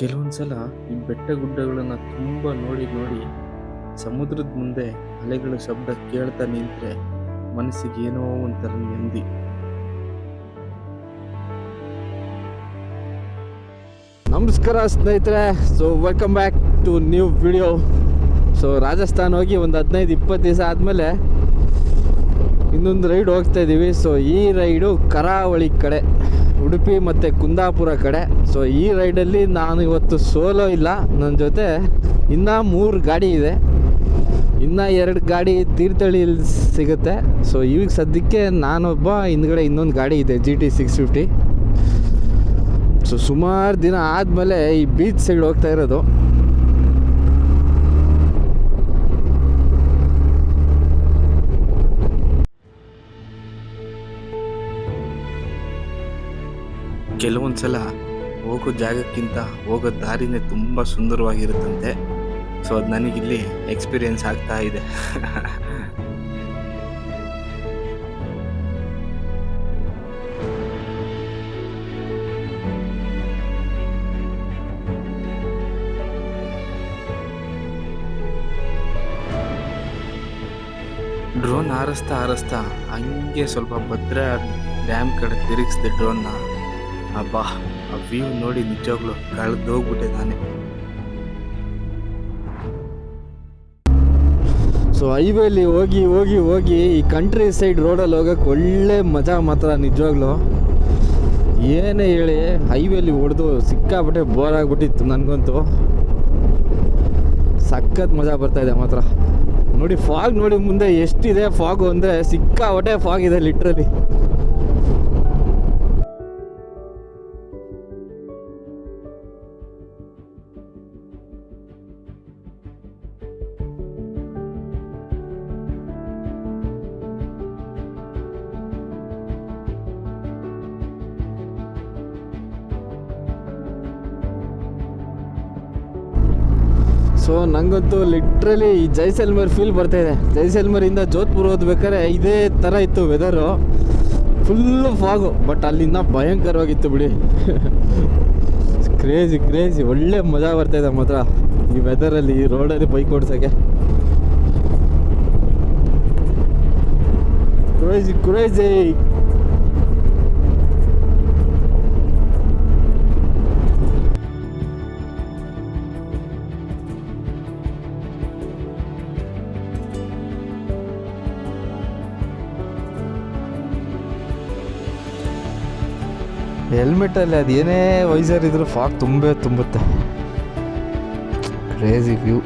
ಕೆಲವೊಂದ್ಸಲ ಈ ಬೆಟ್ಟ ಗುಡ್ಡಗಳನ್ನ ತುಂಬ ನೋಡಿ ನೋಡಿ ಸಮುದ್ರದ ಮುಂದೆ ಅಲೆಗಳ ಶಬ್ದ ಕೇಳ್ತಾ ನಿಂತ್ರೆ ಮನಸ್ಸಿಗೆ ಏನೋ ಒಂಥರ ನೆಮ್ಮದಿ. ನಮಸ್ಕಾರ ಸ್ನೇಹಿತರೆ. So welcome back to new video. So Rajasthan ಹೋಗಿ ಒಂದು 15-20 ದಿವಸ ಆದಮೇಲೆ ಇನ್ನೊಂದು ರೈಡ್ ಹೋಗ್ತಾ ಇದ್ದೀವಿ. ಸೊ ಈ ರೈಡು ಕರಾವಳಿ ಕಡೆ, ಉಡುಪಿ ಮತ್ತು ಕುಂದಾಪುರ ಕಡೆ. ಸೊ ಈ ರೈಡಲ್ಲಿ ನಾನು ಇವತ್ತು ಸೋಲೋ ಇಲ್ಲ, ನನ್ನ ಜೊತೆ ಇನ್ನೂ 3 ಗಾಡಿ ಇದೆ. ಇನ್ನೂ 2 ಗಾಡಿ ತೀರ್ಥಹಳ್ಳಿಯಲ್ಲಿ ಸಿಗುತ್ತೆ. ಸೊ ಈಗ ಸದ್ಯಕ್ಕೆ ನಾನೊಬ್ಬ, ಹಿಂದ್ಗಡೆ ಇನ್ನೊಂದು ಗಾಡಿ ಇದೆ GT 650. ಸೊ ಸುಮಾರು ದಿನ ಆದಮೇಲೆ ಈ ಬೀಚ್ ಸೈಡ್ ಹೋಗ್ತಾ ಇರೋದು. ಕೆಲವೊಂದ್ಸಲ ಹೋಗೋ ಜಾಗಕ್ಕಿಂತ ಹೋಗೋ ದಾರಿನೇ ತುಂಬ ಸುಂದರವಾಗಿರುತ್ತಂತೆ. ಸೊ ಅದು ನನಗಿಲ್ಲಿ ಎಕ್ಸ್ಪೀರಿಯನ್ಸ್ ಆಗ್ತಾ ಇದೆ. ಡ್ರೋನ್ ಹಾರಿಸ್ತಾ ಹಂಗೆ ಸ್ವಲ್ಪ ಭದ್ರಾ ಡ್ಯಾಮ್ ಕಡೆ ತಿರುಗಿಸ್ದೆ ಡ್ರೋನ್ನ. ಅಬ್ಬಾ, ಆ ವ್ಯೂ ನೋಡಿ ನಿಜವಾಗ್ಲೂ ಕಳೆದೋಗ್ಬಿಟ್ಟೆ ನಾನೇ. ಸೊ ಹೈವೇಲಿ ಹೋಗಿ ಹೋಗಿ ಹೋಗಿ ಈ ಕಂಟ್ರಿ ಸೈಡ್ ರೋಡಲ್ಲಿ ಹೋಗೋಕೆ ಒಳ್ಳೆ ಮಜಾ ಮಾತ್ರ ನಿಜವಾಗ್ಲೂ. ಏನೇ ಹೇಳಿ, ಹೈವೇಲಿ ಹೊಡೆದು ಸಿಕ್ಕಾಬಿಟ್ಟೆ ಬೋರ್ ಆಗಿಬಿಟ್ಟಿತ್ತು ನನಗಂತೂ. ಸಖತ್ ಮಜಾ ಬರ್ತಾಯಿದೆ ಮಾತ್ರ. ನೋಡಿ ಫಾಗ್ ನೋಡಿ ಮುಂದೆ ಎಷ್ಟಿದೆ ಫಾಗು ಅಂದರೆ, ಸಿಕ್ಕಾಪಟ್ಟೆ ಫಾಗ್ ಇದೆ ಲಿಟ್ರಲಿ. ಸೊ ನನಗಂತೂ ಲಿಟ್ರಲಿ ಈ ಜೈಸಲ್ಮೇರ್ ಫೀಲ್ ಬರ್ತಾಯಿದೆ. ಜೈಸಲ್ಮೇರಿಂದ ಜೋಧ್ಪುರ್ ಓದ್ಬೇಕಾದ್ರೆ ಇದೇ ಥರ ಇತ್ತು ವೆದರು, ಫುಲ್ಲು ಫಾಗು. ಬಟ್ ಅಲ್ಲಿಂದ ಭಯಂಕರವಾಗಿತ್ತು ಬಿಡಿ. ಕ್ರೇಜಿ ಒಳ್ಳೆ ಮಜಾ ಬರ್ತಾಯಿದೆ ಮಾತ್ರ ಈ ವೆದರಲ್ಲಿ, ಈ ರೋಡಲ್ಲಿ ಬೈಕ್ ಓಡ್ಸೋಕ್ಕೆ. ಕ್ರೇಜಿ. ಹೆಲ್ಮೆಟಲ್ಲಿ ಅದು ಏನೇ ವೈಸರ್ ಇದ್ರೂ ಫಾಗ್ ತುಂಬುತ್ತೆ. Crazy view.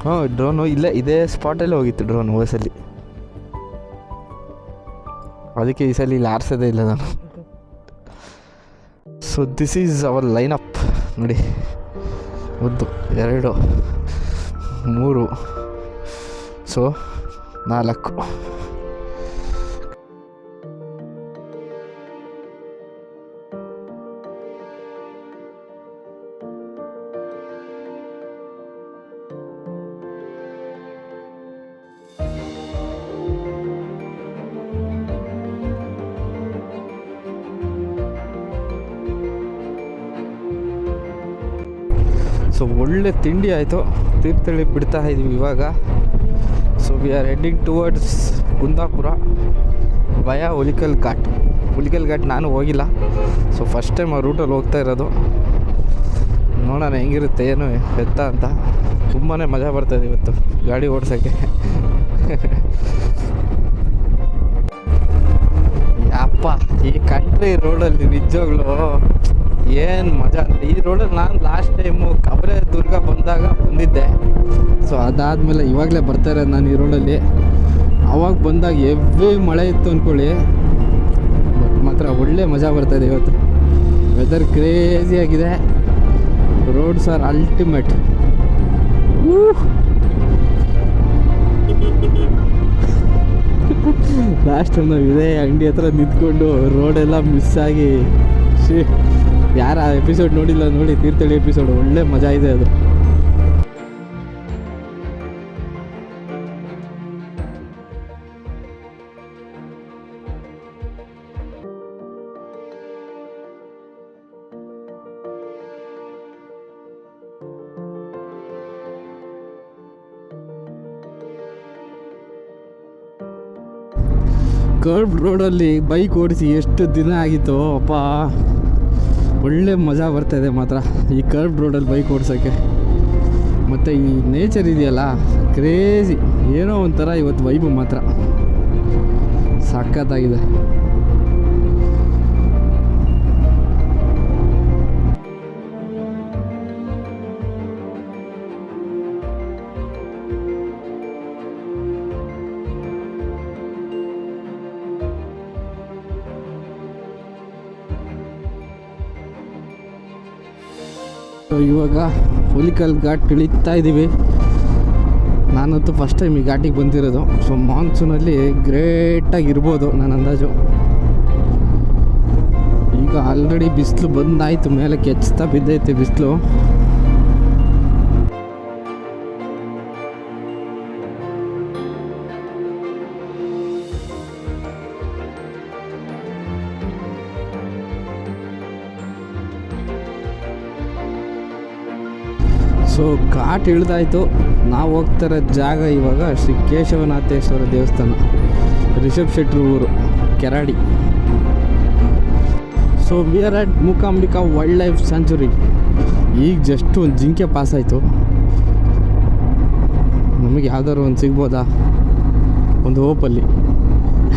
ಹಾಂ, ಡ್ರೋನು ಇದೇ ಸ್ಪಾಟಲ್ಲೇ ಹೋಗಿತ್ತು ಡ್ರೋನ್ ಹೋಸಲಿ. ಅದಕ್ಕೆ ಈ ಸಲ ಇಲ್ಲಿ ಆರಿಸೋದೇ ಇಲ್ಲ ನಾನು. So this is our line up ನೋಡಿ. 1 2 3 ಸೊ 4. ಸೊ ಒಳ್ಳೆ ತಿಂಡಿ ಆಯಿತು. ತೀರ್ಥಹಳ್ಳಿ ಬಿಡ್ತಾ ಇದ್ದೀವಿ ಇವಾಗ. So we R heading towards Kundapura via Hulikal ghat. ನಾನು ಹೋಗಿಲ್ಲ, ಸೊ ಫಸ್ಟ್ ಟೈಮ್ ಆ ರೂಟಲ್ಲಿ ಹೋಗ್ತಾ ಇರೋದು. ನೋಡೋಣ ಹೆಂಗಿರುತ್ತೆ ಏನು ಎತ್ತ ಅಂತ. ತುಂಬಾ ಮಜಾ ಬರ್ತಾಯಿದೆ ಇವತ್ತು ಗಾಡಿ ಓಡ್ಸೋಕ್ಕೆ. ಅಪ್ಪ, ಈ ಕಂಟ್ರಿ ರೋಡಲ್ಲಿ ನಿಜವಾಗ್ಲೂ ಏನು ಮಜಾ ಅಂದರೆ, ಈ ರೋಡಲ್ಲಿ ನಾನು ಲಾಸ್ಟ್ ಟೈಮು ಕಬರದುರ್ಗ ಬಂದಿದ್ದೆ. ಸೊ ಅದಾದಮೇಲೆ ಇವಾಗಲೇ ಬರ್ತಾ ಇರೋದು ನಾನು ಈ ರೋಡಲ್ಲಿ. ಅವಾಗ ಬಂದಾಗ ಹೆವಿ ಮಳೆ ಇತ್ತು ಅಂದ್ಕೊಳ್ಳಿ, ಬಟ್ ಮಾತ್ರ ಒಳ್ಳೆ ಮಜಾ ಬರ್ತಾಯಿದೆ ಇವತ್ತು. ವೆದರ್ ಕ್ರೇಜಿಯಾಗಿದೆ. Roads are ultimate. ಲಾಸ್ಟ್ ನಾವು ಇದೇ ಅಂಗಡಿ ಹತ್ರ ನಿಂತ್ಕೊಂಡು ರೋಡೆಲ್ಲ ಮಿಸ್ ಆಗಿ ಯಾರ ಎಪಿಸೋಡ್ ನೋಡಿಲ್ಲ ನೋಡಿ, ತೀರ್ಥಹಳ್ಳಿ ಎಪಿಸೋಡ್ ಒಳ್ಳೆ ಮಜಾ ಇದೆ ಅದು. ಕರ್ವ್ ರೋಡಲ್ಲಿ ಬೈಕ್ ಓಡಿಸಿ ಎಷ್ಟು ದಿನ ಆಗಿತ್ತು ಅಪ್ಪ. ಒಳ್ಳೆ ಮಜಾ ಬರ್ತಾಯಿದೆ ಮಾತ್ರ ಈ ಕರ್ವ್ ರೋಡಲ್ಲಿ ಬೈಕ್ ಓಡಿಸೋಕ್ಕೆ. ಮತ್ತು ಈ ನೇಚರ್ ಇದೆಯಲ್ಲ ಕ್ರೇಜಿ, ಏನೋ ಒಂಥರ ಇವತ್ತು ವೈಬು ಮಾತ್ರ ಸಖತ್ತಾಗಿದೆ. ಇವಾಗ ಹುಲಿಕಲ್ ಘಾಟ್ ಇಳಿತಾ ಇದ್ದೀವಿ. ನಾನಂತೂ ಫಸ್ಟ್ ಟೈಮ್ ಈ ಘಾಟಿಗೆ ಬಂದಿರೋದು. ಸೊ ಮಾನ್ಸೂನಲ್ಲಿ ಗ್ರೇಟಾಗಿರ್ಬೋದು ನನ್ನ ಅಂದಾಜು. ಈಗ ಆಲ್ರೆಡಿ ಬಿಸಿಲು ಬಂದಾಯಿತು, ಮೇಲೆ ಕೆಚ್ತಾ ಬಿದ್ದೈತೆ ಬಿಸಿಲು. ಸೊ ಘಾಟ್ ಇಳ್ದಾಯ್ತು. ನಾವು ಹೋಗ್ತಿರೋ ಜಾಗ ಇವಾಗ ಶ್ರೀ ಕೇಶವನಾಥೇಶ್ವರ ದೇವಸ್ಥಾನ, ರಿಷಬ್ ಶೆಟ್ಟಿ ಊರು, Keradi. So we are at Mookambika wildlife ಲೈಫ್ ಸ್ಯಾಂಚುರಿ. ಈಗ ಜಸ್ಟ್ ಒಂದು ಜಿಂಕೆ ಪಾಸ್ ಆಯಿತು. ನಮಗೆ ಯಾವ್ದಾದ್ರು ಒಂದು ಸಿಗ್ಬೋದಾ, ಒಂದು ಹೋಪಲ್ಲಿ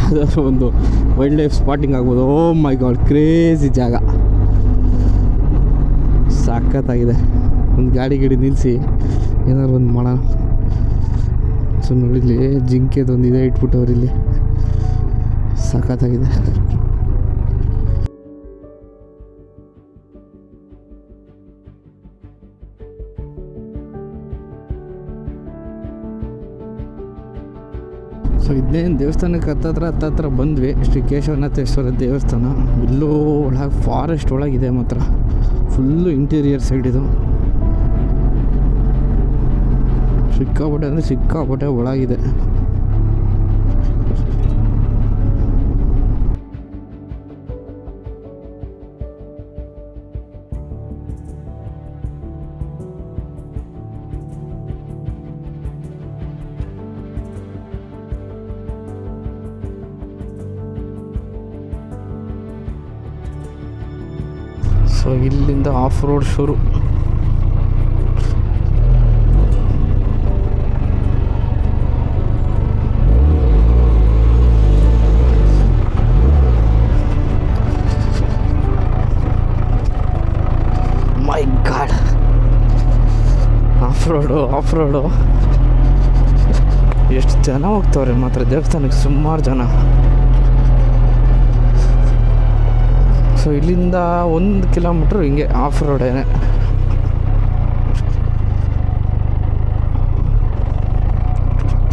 ಯಾವ್ದಾದ್ರು ಒಂದು ವೈಲ್ಡ್ ಲೈಫ್ ಸ್ಪಾಟಿಂಗ್ ಆಗ್ಬೋದು. ಓ ಮೈ ಗಾಡ್, ಕ್ರೇಜಿ ಜಾಗ, ಸಖತ್ತಾಗಿದೆ. ಒಂದು ಗಾಡಿ ನಿಲ್ಲಿಸಿ ಏನಾದ್ರು ಒಂದು ಮಾಡೋಣ. ಸೊ ನೋಡಿಲ್ಲಿ ಜಿಂಕೆದೊಂದು ಇದೆ ಇಟ್ಬಿಟ್ಟವ್ರು ಇಲ್ಲಿ, ಸಖತ್ತಾಗಿದೆ. ಸೊ ಇದನ್ನೇನು ದೇವಸ್ಥಾನಕ್ಕೆ ಹತ್ತತ್ರ ಬಂದ್ವಿ. ಶ್ರೀ ಕೇಶವನಾಥೇಶ್ವರ ದೇವಸ್ಥಾನ. ಇಲ್ಲೂ ಒಳಗೆ ಫಾರೆಸ್ಟ್ ಒಳಗಿದೆ ಮಾತ್ರ, ಫುಲ್ಲು ಇಂಟೀರಿಯರ್ ಸೈಡ್ ಇದು. ಸಿಕ್ಕಾಪಟ್ಟೆ ಅಂದರೆ ಸಿಕ್ಕಾಪಟ್ಟೆ ಒಳಗಿದೆ. ಸೊ ಇಲ್ಲಿಂದ ಆಫ್ ರೋಡ್ ಶುರು. ಮೈ ಗಾಡ್, ಆಫ್ ರೋಡು ಎಷ್ಟು ಜನ ಹೋಗ್ತವ್ರೆ ಮಾತ್ರ ದೇವಸ್ಥಾನಕ್ಕೆ, ಸುಮಾರು ಜನ. ಸೊ ಇಲ್ಲಿಂದ 1 ಕಿಲೋಮೀಟ್ರ್ ಹಿಂಗೆ ಆಫ್ ರೋಡೇನೆ.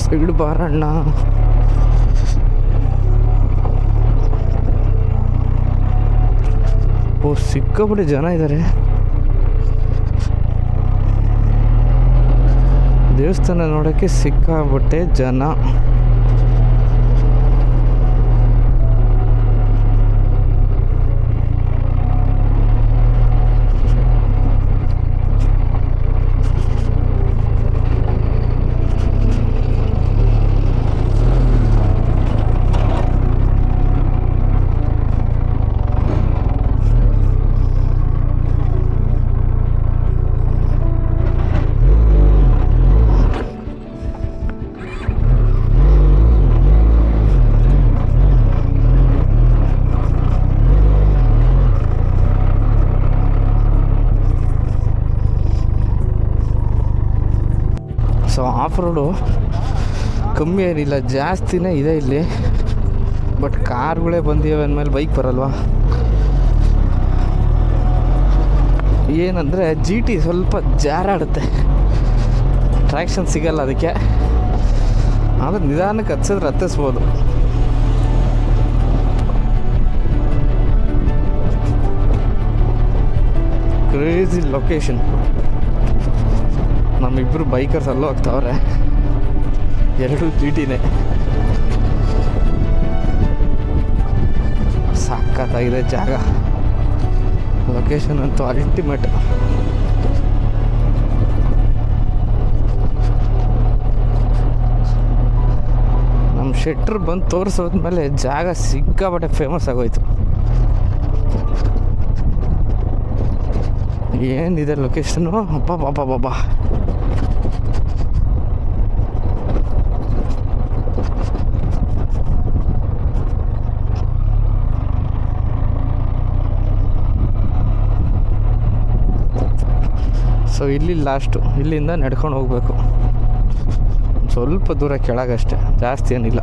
ಸೈಡ್ ಬಾರಣ್ಣ. ಓ ಸಿಕ್ಕಾಪಟ್ಟೆ ಜನ ಇದ್ದಾರೆ. ದೇವಸ್ಥಾನ ನೋಡೋಕ್ಕೆ ಸಿಕ್ಕಾಪಟ್ಟೆ ಜನ. ಸೊ ಆಫ್ ರೋಡು ಕಮ್ಮಿ ಏನಿಲ್ಲ, ಜಾಸ್ತಿನೇ ಇದೆ ಇಲ್ಲಿ. ಬಟ್ ಕಾರ್ಗಳೇ ಬಂದಿವೆ ಅಂದಮೇಲೆ ಬೈಕ್ ಬರಲ್ವಾ. ಏನಂದರೆ GT ಸ್ವಲ್ಪ ಜಾರಾಡುತ್ತೆ, ಟ್ರ್ಯಾಕ್ಷನ್ ಸಿಗಲ್ಲ ಅದಕ್ಕೆ. ಆದರೆ ನಿಧಾನಕ್ಕೆ ಹತ್ತಿಸಿದ್ರೆ ಹತ್ತಿಸ್ಬೋದು. Crazy location. ನಮ್ಮಿಬ್ಬರು ಬೈಕರ್ಸ್ ಅಲ್ಲೂ ಹೋಗ್ತಾವ್ರೆ, ಎರಡೂ ಟಿಟಿನೇ. ಸಖತ್ತಾಗಿದೆ ಜಾಗ, ಲೊಕೇಶನ್ ಅಂತೂ ಅಲ್ಟಿಮೇಟ್. ನಮ್ಮ ಶೆಟ್ರು ಬಂದು ತೋರಿಸೋದ್ಮೇಲೆ ಜಾಗ ಸಿಕ್ಕಾಪಟ್ಟೆ ಫೇಮಸ್ ಆಗೋಯ್ತು. ಏನಿದೆ ಲೊಕೇಶನು, ಅಬ್ಬಾ. ಸೊ ಇಲ್ಲಿ ಲಾಸ್ಟು, ಇಲ್ಲಿಂದ ನಡ್ಕೊಂಡು ಹೋಗಬೇಕು. ಸ್ವಲ್ಪ ದೂರ ಕೆಳಗಷ್ಟೆ, ಜಾಸ್ತಿ ಏನಿಲ್ಲ.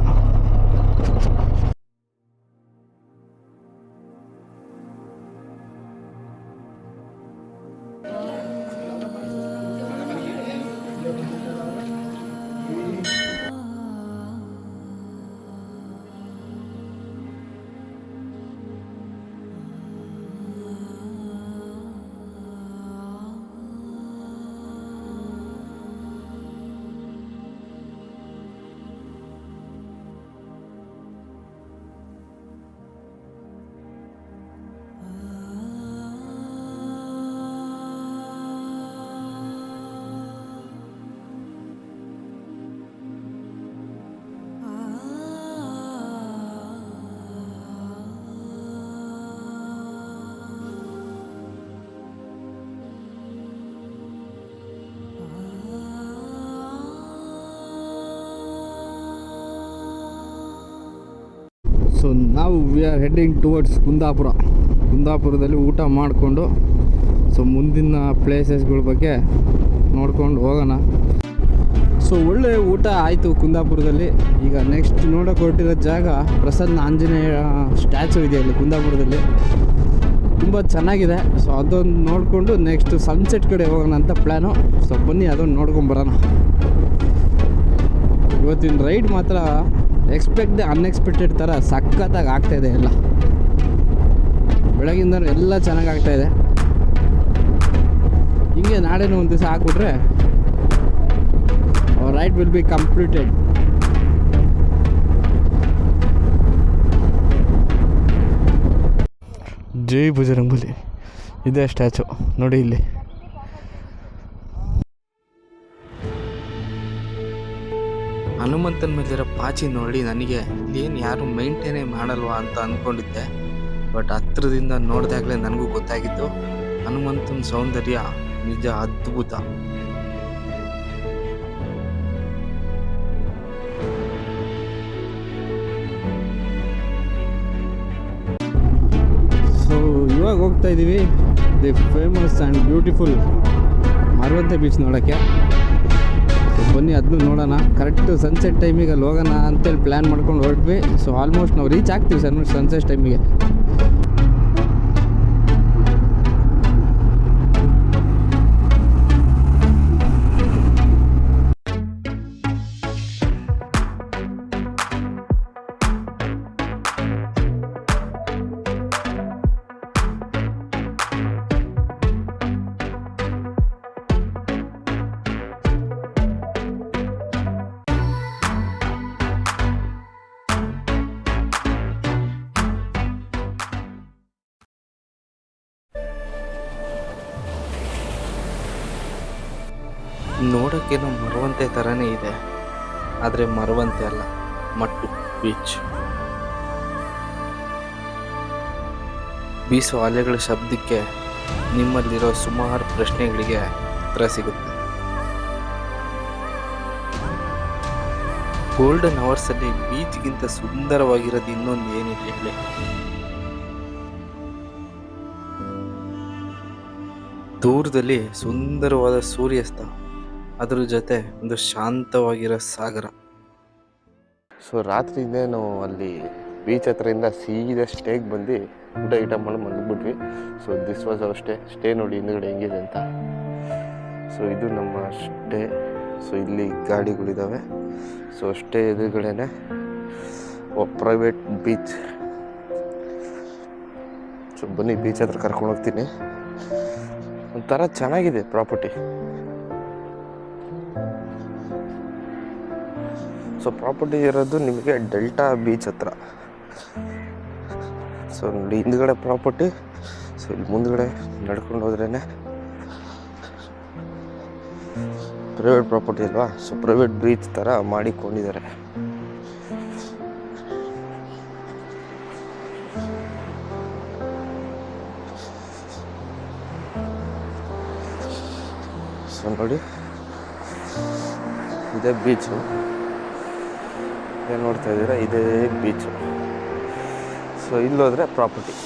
ಸೊ ನಾವು ವಿ ಆರ್ ಹೆಡ್ಡಿಂಗ್ ಟುವರ್ಡ್ಸ್ ಕುಂದಾಪುರದಲ್ಲಿ ಊಟ ಮಾಡಿಕೊಂಡು ಸೊ ಮುಂದಿನ ಪ್ಲೇಸಸ್ಗಳ ಬಗ್ಗೆ ನೋಡ್ಕೊಂಡು ಹೋಗೋಣ. ಸೊ ಒಳ್ಳೆ ಊಟ ಆಯಿತು ಕುಂದಾಪುರದಲ್ಲಿ. ಈಗ ನೆಕ್ಸ್ಟ್ ನೋಡೋಕೆ ಹೊರಟಿರೋ ಜಾಗ ಪ್ರಸನ್ನ ಆಂಜನೇಯ ಸ್ಟ್ಯಾಚು ಇದೆ ಅಲ್ಲಿ ಕುಂದಾಪುರದಲ್ಲಿ, ತುಂಬ ಚೆನ್ನಾಗಿದೆ. ಸೊ ಅದೊಂದು ನೋಡಿಕೊಂಡು ನೆಕ್ಸ್ಟ್ ಸನ್ಸೆಟ್ ಕಡೆ ಹೋಗೋಣ ಅಂತ ಪ್ಲ್ಯಾನು. ಸೊ ಬನ್ನಿ ಅದೊಂದು ನೋಡ್ಕೊಂಬರೋಣ. ಇವತ್ತಿನ ರೈಡ್ ಮಾತ್ರ ಅನ್ಎಕ್ಸ್ಪೆಕ್ಟೆಡ್ ಥರ ಸಖತ್ತಾಗಿ ಆಗ್ತಾಯಿದೆ. ಎಲ್ಲ ಬೆಳಗಿಂದ ಎಲ್ಲ ಚೆನ್ನಾಗಿ ಆಗ್ತಾಯಿದೆ. ಹಿಂಗೆ ನಾಡೇನು ಒಂದು ದಿವಸ ಹಾಕ್ಬಿಟ್ರೆ our ride will be completed. ಜೈ ಬಜರಂಗಬಲಿ ಇದೆ ಸ್ಟ್ಯಾಚು ನೋಡಿ ಇಲ್ಲಿ. ಹನುಮಂತನ ಮೇಲಿರೋ ಪಾಚಿ ನೋಡಿ ನನಗೆ ಇದೇನು ಯಾರು ಮೇಂಟೈನೇ ಮಾಡಲ್ವಾ ಅಂತ ಅಂದ್ಕೊಂಡಿದ್ದೆ. ಬಟ್ ಹತ್ರದಿಂದ ನೋಡಿದಾಗಲೇ ನನಗೂ ಗೊತ್ತಾಗಿತ್ತು ಹನುಮಂತನ ಸೌಂದರ್ಯ ನಿಜ ಅದ್ಭುತ. ಸೊ ಇವಾಗ ಹೋಗ್ತಾ ಇದ್ದೀವಿ the famous and beautiful Maravanthe beach ನೋಡೋಕ್ಕೆ. ಸೊ ಬನ್ನಿ ಅದನ್ನು ನೋಡೋಣ. ಕರೆಕ್ಟು ಸನ್ಸೆಟ್ ಟೈಮಿಗೆ ಅಲ್ಲಿ ಹೋಗೋಣ ಅಂತೇಳಿ ಪ್ಲ್ಯಾನ್ ಮಾಡ್ಕೊಂಡು ಹೊರಟ್ವಿ. ಸೊ ಆಲ್ಮೋಸ್ಟ್ ನಾವು ರೀಚ್ ಆಗ್ತೀವಿ ಸನ್ಸೆಟ್ ಟೈಮಿಗೆ. ನೋಡೋಕ್ಕೇನೋ ಮರವಂತೆ ಥರನೇ ಇದೆ, ಆದರೆ ಮರವಂತೆ ಅಲ್ಲ, ಮಟ್ಟು ಬೀಚ್. ಬೀಸೋ ಅಲೆಗಳ ಶಬ್ದಕ್ಕೆ ನಿಮ್ಮಲ್ಲಿರೋ ಸುಮಾರು ಪ್ರಶ್ನೆಗಳಿಗೆ ಉತ್ತರ ಸಿಗುತ್ತೆ. ಗೋಲ್ಡನ್ ಅವರ್ಸಲ್ಲಿ ಬೀಚ್ಗಿಂತ ಸುಂದರವಾಗಿರೋದು ಇನ್ನೊಂದು ಏನಿದೆ ಹೇಳಿ. ದೂರದಲ್ಲಿ ಸುಂದರವಾದ ಸೂರ್ಯಾಸ್ತ, ಅದ್ರ ಜೊತೆ ಒಂದು ಶಾಂತವಾಗಿರೋ ಸಾಗರ. ಸೊ ರಾತ್ರಿಯಿಂದ ನಾವು ಅಲ್ಲಿ ಬೀಚ್ ಹತ್ರದಿಂದ ಸೀದಾ ಸ್ಟೇಗೆ ಬಂದು ಊಟ ಮಾಡಿ ಮಲಗಿಬಿಟ್ವಿ. So this was our stay ನೋಡಿ ಹಿಂದುಗಡೆ ಹೆಂಗಿದೆ ಅಂತ. ಸೊ ಇದು ನಮ್ಮ ಸ್ಟೇ. ಸೊ ಇಲ್ಲಿ ಗಾಡಿಗಳಿದ್ದಾವೆ. ಸೊ ಸ್ಟೇ ಎದುರುಗಡೆನೆ ಪ್ರೈವೇಟ್ ಬೀಚ್. ಸೊ ಬನ್ನಿ ಬೀಚ್ ಹತ್ರ ಕರ್ಕೊಂಡು ಹೋಗ್ತೀನಿ. ಒಂಥರ ಚೆನ್ನಾಗಿದೆ ಪ್ರಾಪರ್ಟಿ. ಸೊ ಪ್ರಾಪರ್ಟಿ ಇರೋದು ನಿಮಗೆ ಡೆಲ್ಟಾ ಬೀಚ್ ಹತ್ರ. ಸೊ ನೋಡಿ ಹಿಂದ್ಗಡೆ ಪ್ರಾಪರ್ಟಿ. ಸೊ ಇಲ್ಲಿ ಮುಂದ್ಗಡೆ ನಡ್ಕೊಂಡು ಹೋದ್ರೇ ಪ್ರೈವೇಟ್ ಪ್ರಾಪರ್ಟಿ ಅಲ್ವಾ. ಸೊ ಪ್ರೈವೇಟ್ ಬೀಚ್ ಥರ ಮಾಡಿಕೊಂಡಿದ್ದಾರೆ. ಸೊ ನೋಡಿ ಇದೇ ಬೀಚು, ಏನು ನೋಡ್ತಾ ಇದ್ದೀರಾ, ಇದೇ ಬೀಚು. ಸೊ ಇಲ್ಲೋದ್ರೆ ಪ್ರಾಪರ್ಟಿ.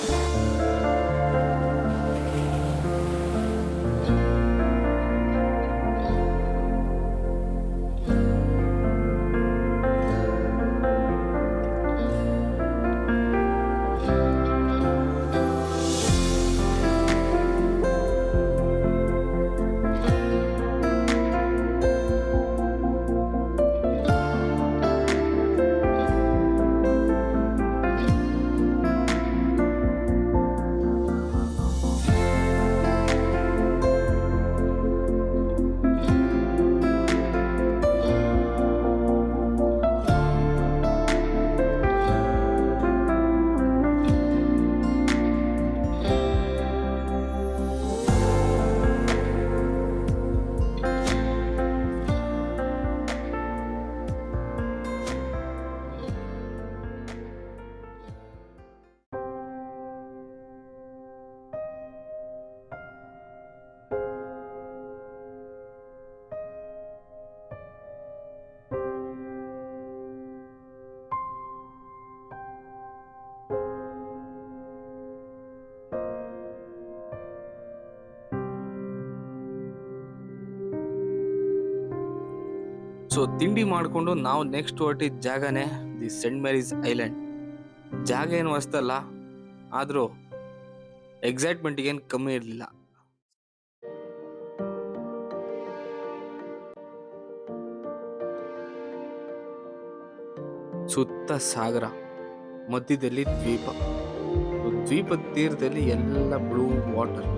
ಸೊ ತಿಂಡಿ ಮಾಡಿಕೊಂಡು ನಾವು ನೆಕ್ಸ್ಟ್ ಹೊರಟಿದ್ದ ಜಾಗನೇ ದಿ ಸೆಂಟ್ ಮೇರೀಸ್ ಐಲ್ಯಾಂಡ್. ಜಾಗ ಏನು ಹೊಸ್ತಲ್ಲ, ಆದರೂ ಎಕ್ಸೈಟ್ಮೆಂಟ್ಗೇನು ಕಮ್ಮಿ ಇರಲಿಲ್ಲ. ಸುತ್ತ ಸಾಗರ, ಮಧ್ಯದಲ್ಲಿ ದ್ವೀಪ, ದ್ವೀಪದ ತೀರದಲ್ಲಿ ಎಲ್ಲ ಬ್ಲೂ ವಾಟರ್.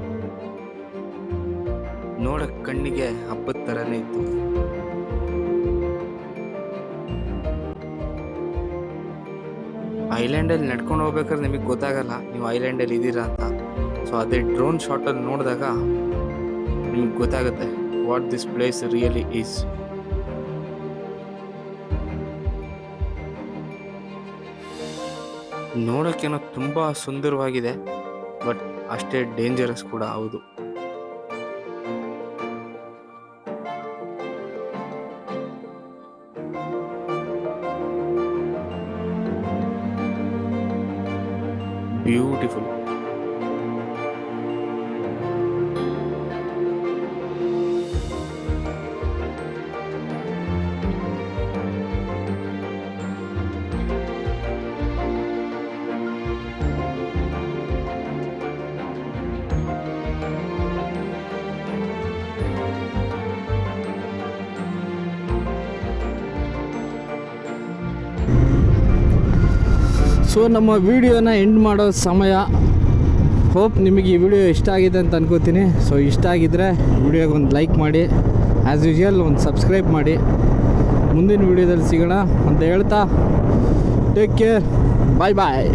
ನೋಡಕ್ ಕಣ್ಣಿಗೆ ಹಬ್ಬದ ಥರನೇ ಇತ್ತು. ಐಲ್ಯಾಂಡಲ್ಲಿ ನಡ್ಕೊಂಡು ಹೋಗ್ಬೇಕಾದ್ರೆ ನಿಮಗೆ ಗೊತ್ತಾಗಲ್ಲ ನೀವು ಐಲ್ಯಾಂಡಲ್ಲಿ ಇದ್ದೀರಾ ಅಂತ. ಸೊ ಅದೇ ಡ್ರೋನ್ ಶಾಟಲ್ಲಿ ನೋಡಿದಾಗ ನಿಮಗೆ ಗೊತ್ತಾಗುತ್ತೆ what this place really is. ನೋಡೋಕ್ಕೇನೋ ತುಂಬ ಸುಂದರವಾಗಿದೆ, ಬಟ್ ಅಷ್ಟೇ ಡೇಂಜರಸ್ ಕೂಡ ಹೌದು. ಬ್ಯೂಟಿಫುಲ್. ಸೊ ನಮ್ಮ ವಿಡಿಯೋನ ಎಂಡ್ ಮಾಡೋ ಸಮಯ. ಹೋಪ್ ನಿಮಗೆ ಈ ವಿಡಿಯೋ ಇಷ್ಟ ಆಗಿದೆ ಅಂತ ಅನ್ಕೋತೀನಿ. ಸೊ ಇಷ್ಟ ಆಗಿದ್ದರೆ ವಿಡಿಯೋಗೆ ಒಂದು ಲೈಕ್ ಮಾಡಿ, ಆ್ಯಸ್ ಯೂಶುವಲ್ ಒಂದು ಸಬ್ಸ್ಕ್ರೈಬ್ ಮಾಡಿ. ಮುಂದಿನ ವಿಡಿಯೋದಲ್ಲಿ ಸಿಗೋಣ ಅಂತ ಹೇಳ್ತಾ ಟೇಕ್ ಕೇರ್, ಬಾಯ್ ಬಾಯ್.